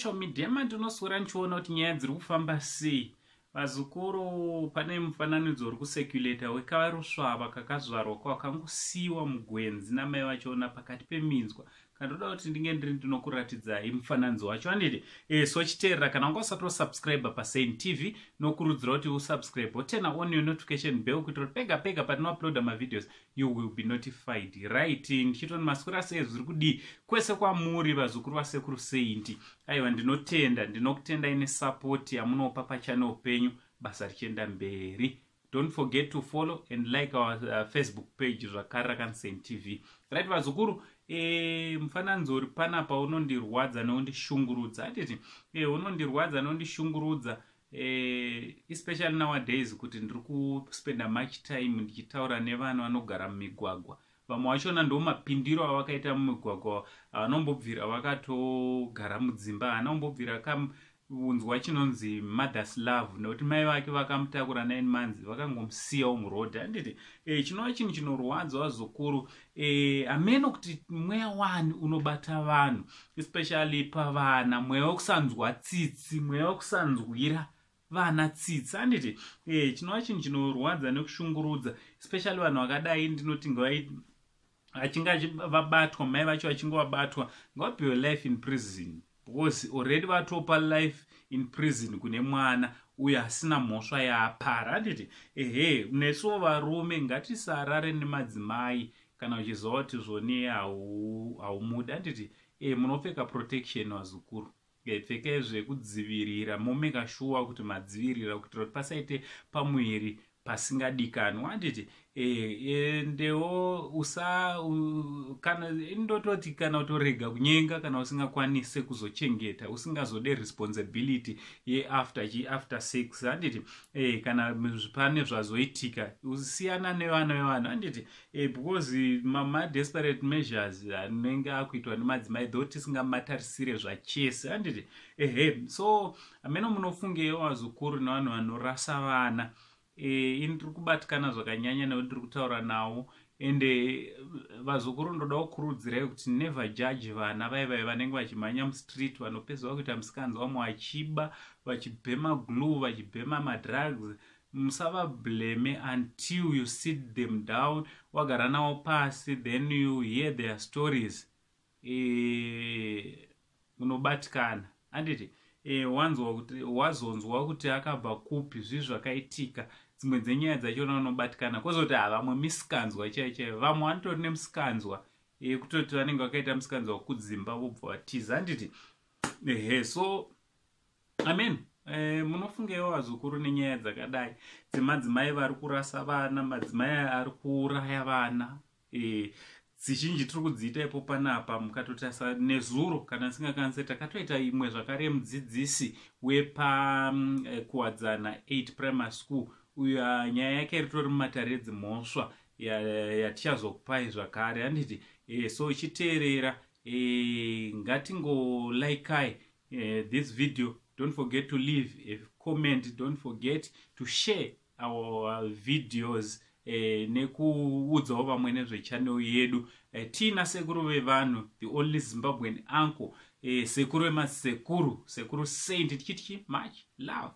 social media mandinoswera ndichiona kuti nyaya dziri kufamba sei. Vazukuru pane mufananidzo uri kusekuleta wekarusvava kakazvarwa kwakangosiyiwa mugwenzi namai vachiona pakati peminzwa. Kandoda kuti ndinge ndiri ndinokuratidzai mufananidzo wacho. Handiti so chiteerera kana wanga usati wasubscribe paSain TV nokurudzira kuti usubscribe wotena on your notification bell kuitira kuti pega pega patinouploada mavideos you will be notified. Right, ndichitoni maswera sei zviri kudii kwese kwamuri vazukuru vasekuru Sain. Aiwa, ndinotenda ndinokutendai nesupport yamunopa pachannel penyu basa richienda mberi. Don't forget to follow and like our Facebook page zvakare kaSain TV. Right vazukuru, mufananidzo uri panapa unondirwadza neundishungurudza. Handiti unondirwadza neundishungurudza, especially nowadays kuti ndiri kuspenda much time ndichitaura nevana vanogara mumigwagwa. Vamwe vachona ndo mapindiro avakaita mumigwagwa, avanombobvira vakatogara mudzimba, anombobvira unzwa chinonzi mother's love, nekuti mai vake vakamutakura 9 months vakangomusiyawo murodhi. Handiti chinova chinhu chinorwadza vazukuru. Ameno kuti mweya wani unobata vanhu, especially pavana, mweya wekusanzwa tsitsi, mweya wekusanzwira vana tsitsi. Handiti chinova chinhu chinorwadza nekushungurudza, especially vanhu vakadai. Ndinoti achinga vabatwa, mai vacho vachinge vabatwa, ngavapiwe life in prison, because already vatopa life in prison kune mwana uye asina mhosva yaapara. Handiti nesuwo varume ngatisarare nemadzimai kana uchiziva kuti zvoni haumuda. Handiti munopfeka protection vazukuru, pfekai zvekudzivirira, momeka sure kuti madzivirira kuitira kuti pasaite pamuviri pasingadikanwa. Handiti endewo kana indototi kana utorega kunyenga kana usingakwanise kuzochengeta, usingazode responsibility after sex. Handiti kana pane zvazoitika usiyana nevana vevanhu. Handiti because desperate measures anenge akuitwa nemadzimai though tisingamatarisire zvachese. Handiti so ameno munofungewo vazukuru nevanhu vanorasa vana. Ndiri kubatikana zvakanyanya nekuti ndiri kutaura nawo. Ende vazukuru ndoda kukurudzirai kuti never judge vana vaivai vanenge vachimhanya mustreet, vanopedzwa kuita musikanzi vamwe vachiba, vachibhema glue, vachibhema madrugs. Musavablame until you sit them down, wagara navo pasi, then you hear their stories. Munobatikana. Handiti wazonzwa kuti akabva kupi, zvinhu zvakaitika, dzimwe dzenyaya dzachona unobatikana. Kwozoti vamwe misikanzwa chaiyo, vamwe vanotori nemusikanzwa kutoti vanenge vakaita musikanzwa wekudzimba vobva vatiza. Handiti so amen. Munofungewo vazukuru nenyaya dzakadai dzemadzimai vari kurasa vana, madzimai ari kuuraya vana. Dzizhinji tiri kudziita ipo panapa mukatotasa nezuro kana singakwanise. Takatoita imwe zvakare mudzidzisi wepakuwadzana 8 primary school, uyo nyaya yake ritori mumatare edzimhosva yatichazokupai zvakare. Handiti so ichiteerera ngatingolaikai this video. Don't forget to leave a comment, don't forget to share our videos, nekuudzawo vamwe nezvechannel yedu. Tina sekuru vevanhu, the only Zimbabwean uncle, sekuru vemasekuru, sekuru Sain, tichiti much love.